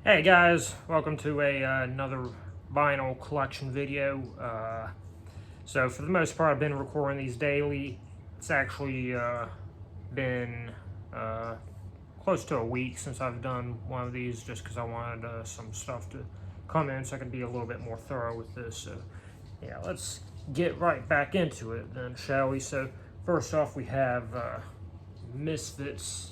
Hey guys, welcome to another vinyl collection video. So for the most part, I've been recording these daily. It's actually been close to a week since I've done one of these, just because I wanted some stuff to come in so I could be a little bit more thorough with this. So yeah, let's get right back into it then, shall we? So first off, we have Misfits,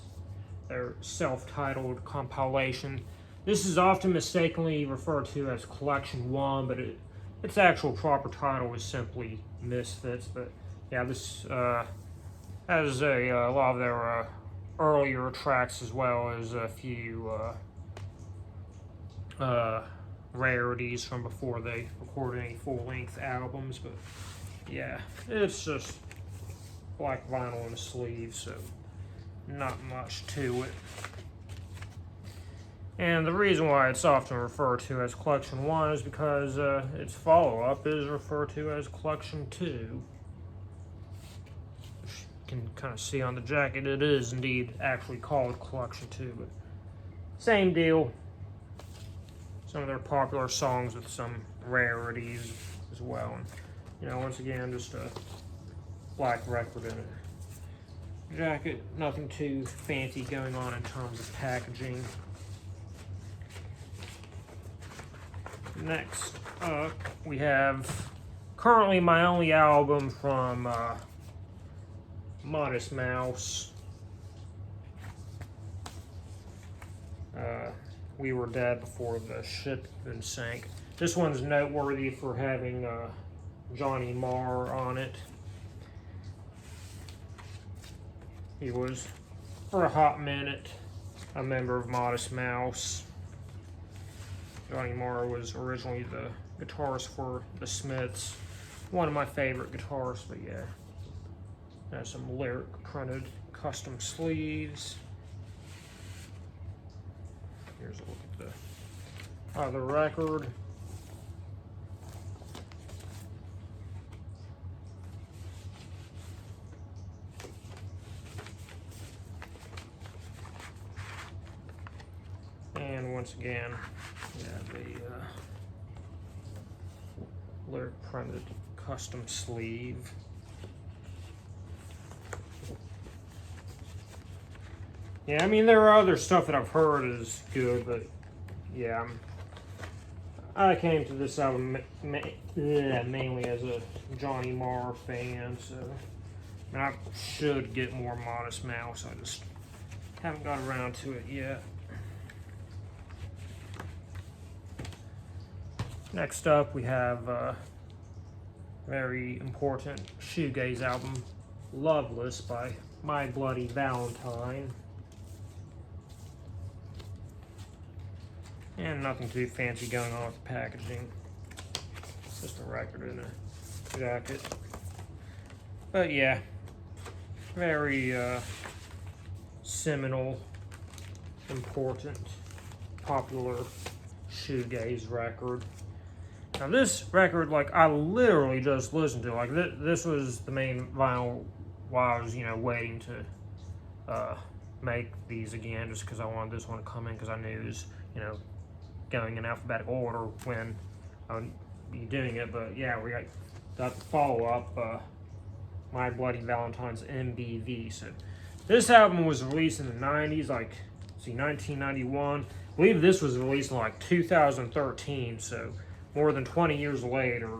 their self-titled compilation. This is often mistakenly referred to as Collection 1, but its actual proper title is simply Misfits. But yeah, this has a lot of their earlier tracks, as well as a few rarities from before they recorded any full-length albums. But yeah, it's just black vinyl in the sleeve, so not much to it. And the reason why it's often referred to as Collection 1 is because its follow-up is referred to as Collection 2. Which you can kind of see on the jacket, it is indeed actually called Collection 2, but same deal. Some of their popular songs with some rarities as well. And, you know, once again, just a black record in it. Jacket, nothing too fancy going on in terms of packaging. Next up, we have currently my only album from Modest Mouse. We Were Dead Before the Ship Even Sank. This one's noteworthy for having Johnny Marr on it. He was, for a hot minute, a member of Modest Mouse. Johnny Marr was originally the guitarist for the Smiths. One of my favorite guitarists, but yeah. Has some lyric printed custom sleeves. Here's a look at the record. And once again, yeah, the lyric printed custom sleeve. Yeah, I mean, there are other stuff that I've heard is good, but yeah, I came to this album mainly as a Johnny Marr fan, so I should get more Modest Mouse. I just haven't got around to it yet. Next up, we have a very important shoegaze album, Loveless by My Bloody Valentine. And nothing too fancy going on with the packaging. Just a record in a jacket. But yeah, very seminal, important, popular shoegaze record. Now this record, like, I literally just listened to. Like, this was the main vinyl while I was, waiting to make these again, just because I wanted this one to come in, because I knew it was, going in alphabetical order when I would be doing it. But yeah, we got the follow-up, My Bloody Valentine's MBV. So this album was released in the 90s, like, 1991. I believe this was released in like 2013, so more than 20 years later,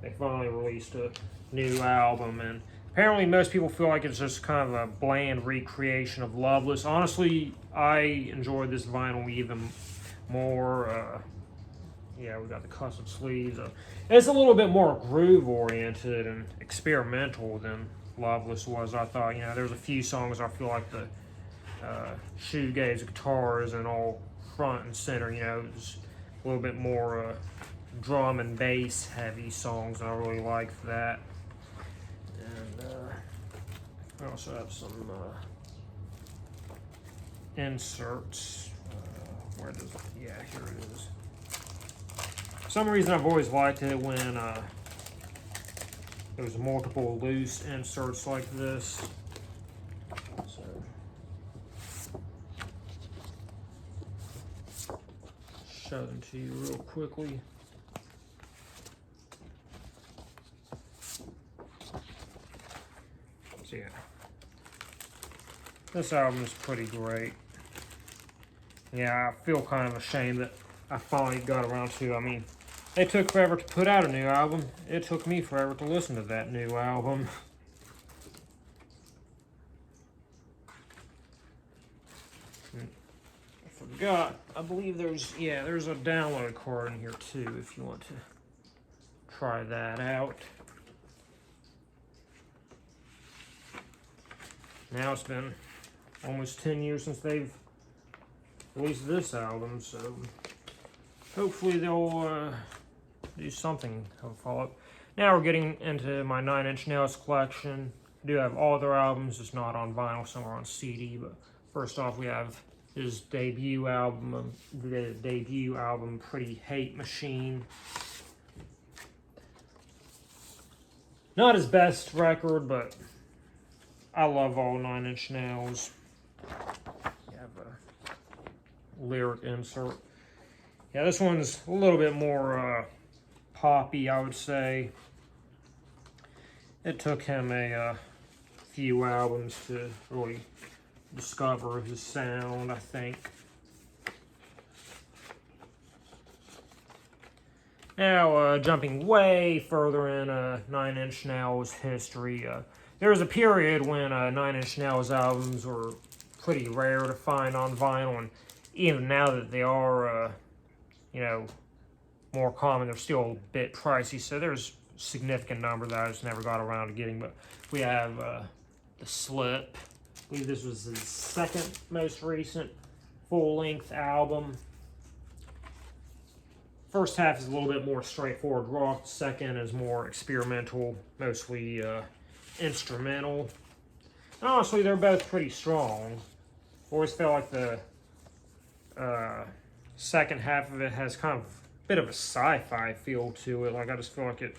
they finally released a new album. And apparently most people feel like it's just kind of a bland recreation of Loveless. Honestly, I enjoyed this vinyl even more. Yeah, we got the custom sleeves. It's a little bit more groove-oriented and experimental than Loveless was, I thought. There's a few songs I feel like the shoegaze guitars and all front and center. It's a little bit more drum and bass heavy songs, and I really liked that. And I also have some inserts. Where does it? Yeah, here it is. For some reason, I've always liked it when there's multiple loose inserts like this. So show them to you real quickly. So yeah, this album is pretty great. Yeah, I feel kind of ashamed that I finally got around to. I mean, they took forever to put out a new album. It took me forever to listen to that new album. I forgot. I believe there's a download card in here too if you want to try that out. Now it's been almost 10 years since they've released this album, so hopefully they'll do something of a follow-up. Now we're getting into my 9 Inch Nails collection. I do have all their albums, just not on vinyl, somewhere on CD. But first off, we have his debut album, Pretty Hate Machine. Not his best record, but I love all 9 Inch Nails. You have a lyric insert. Yeah, this one's a little bit more poppy, I would say. It took him a few albums to really discover his sound, I think. Now, jumping way further in 9 Inch Nails history, there was a period when 9 Inch Nails albums were pretty rare to find on vinyl, and even now that they are, more common, they're still a bit pricey, so there's a significant number that I just never got around to getting. But we have The Slip. I believe this was his second most recent full-length album. First half is a little bit more straightforward rock. The second is more experimental, mostly instrumental. And honestly, they're both pretty strong. Always felt like the second half of it has kind of a bit of a sci-fi feel to it. Like, I just feel like it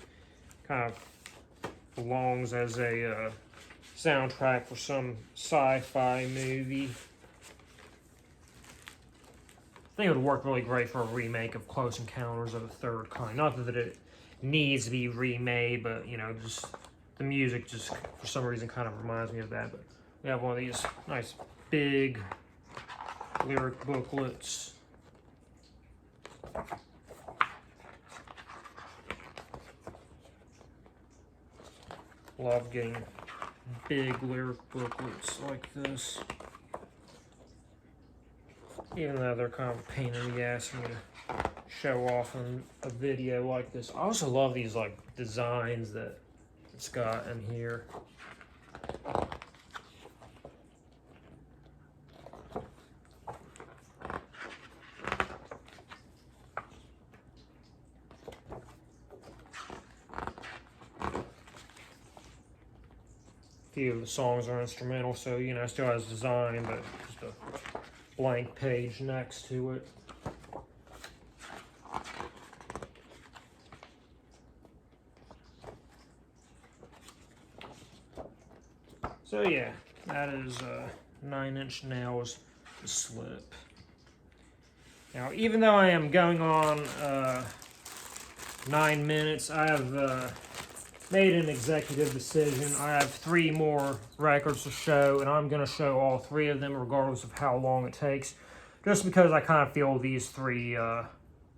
kind of belongs as a soundtrack for some sci-fi movie. I think it would work really great for a remake of Close Encounters of the Third Kind. Not that it needs to be remade, but, just the music just, for some reason, kind of reminds me of that. But we have one of these nice, big lyric booklets. Love getting big lyric booklets like this. Even though they're kind of a pain in the ass for me to show off in a video like this. I also love these designs that it's got in here. A few of the songs are instrumental, so it still has design, but just a blank page next to it. So yeah, that is 9 Inch Nails, The Slip. Now, even though I am going on 9 minutes, I have made an executive decision. I have 3 more records to show, and I'm going to show all 3 of them regardless of how long it takes, just because I kind of feel these 3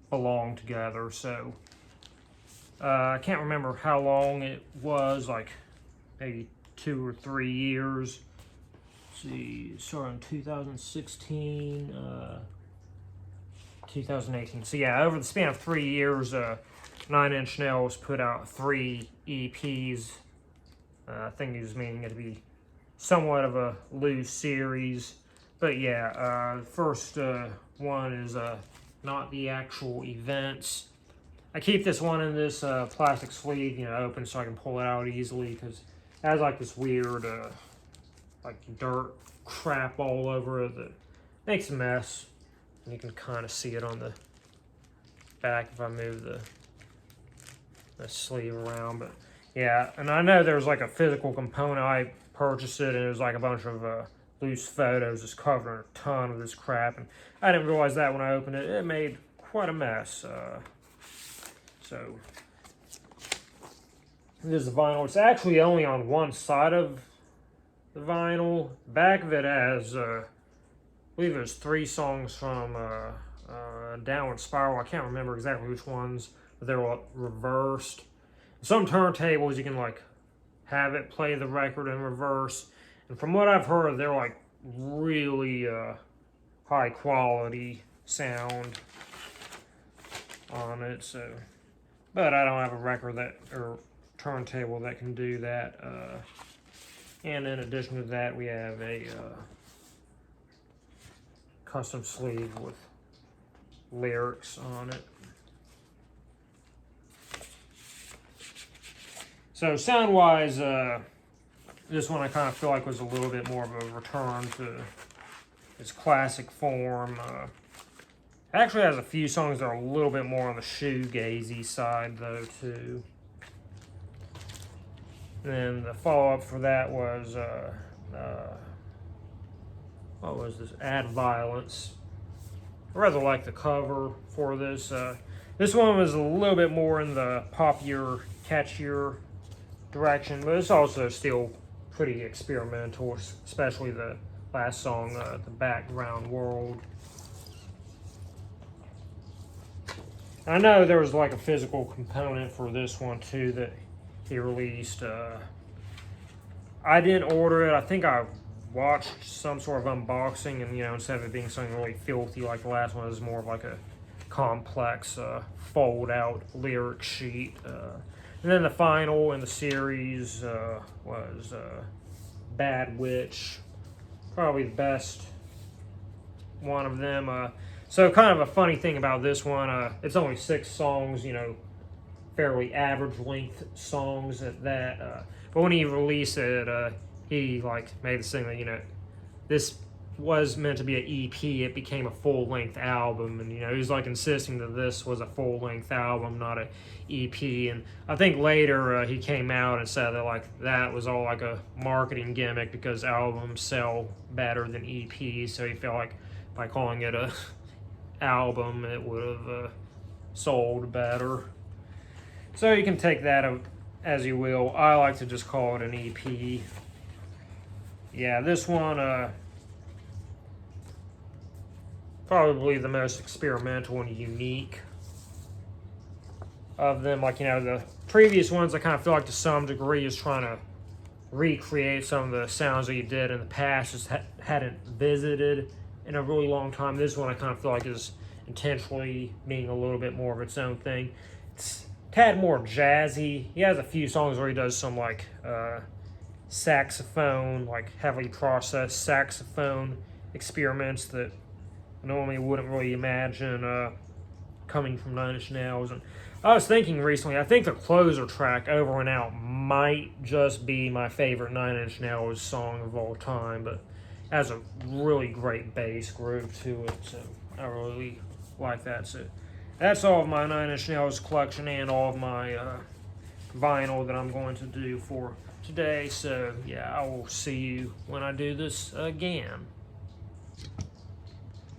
belong together. So I can't remember how long it was, like maybe 2 or 3 years. Let's see, started in 2016, 2018. So yeah, over the span of 3 years, 9 Inch Nails put out 3 EPs. I think he was meaning it to be somewhat of a loose series. But yeah, the first one is Not the Actual Events. I keep this one in this plastic sleeve, open so I can pull it out easily, because it has this weird dirt crap all over it that makes a mess. And you can kind of see it on the back if I move the sleeve around. But yeah, and I know there's a physical component. I purchased it and it was a bunch of loose photos just covering a ton of this crap, and I didn't realize that when I opened it. It made quite a mess. So this is vinyl. It's actually only on one side of the vinyl. Back of it has, I believe there's 3 songs from Downward Spiral. I can't remember exactly which ones, but they're reversed. Some turntables you can like have it play the record in reverse, and from what I've heard, they're like really high quality sound on it. So, but I don't have a record or turntable that can do that. And in addition to that, we have a custom sleeve with lyrics on it. So sound-wise, this one I kind of feel like was a little bit more of a return to its classic form. It actually has a few songs that are a little bit more on the shoegazy side, though, too. And then the follow-up for that was, what was this? Add Violence. I rather like the cover for this. This one was a little bit more in the poppier, catchier direction, but it's also still pretty experimental, especially the last song, The Background World. I know there was like a physical component for this one too that he released. I didn't order it. I think I watched some sort of unboxing, and instead of it being something really filthy like the last one, it was more of like a complex fold out lyric sheet. And then the final in the series was Bad Witch, probably the best one of them. So kind of a funny thing about this one, it's only 6 songs, fairly average length songs at that. But when he released it, he made this thing that, this was meant to be an EP. It became a full-length album, and he was insisting that this was a full-length album, not an EP. And I think later he came out and said that that was all like a marketing gimmick because albums sell better than EPs. So he felt like by calling it a album, it would have sold better. So you can take that as you will. I like to just call it an EP. Yeah, this one. Probably the most experimental and unique of them. The previous ones, I kind of feel like to some degree is trying to recreate some of the sounds that you did in the past, just hadn't visited in a really long time. This one I kind of feel like is intentionally being a little bit more of its own thing. It's a tad more jazzy. He has a few songs where he does some saxophone, heavily processed saxophone experiments that normally wouldn't really imagine coming from 9 Inch Nails. And I was thinking recently, I think the closer track, Over and Out, might just be my favorite 9 Inch Nails song of all time, but it has a really great bass groove to it, so I really like that. So that's all of my 9 Inch Nails collection and all of my vinyl that I'm going to do for today. So yeah, I will see you when I do this again.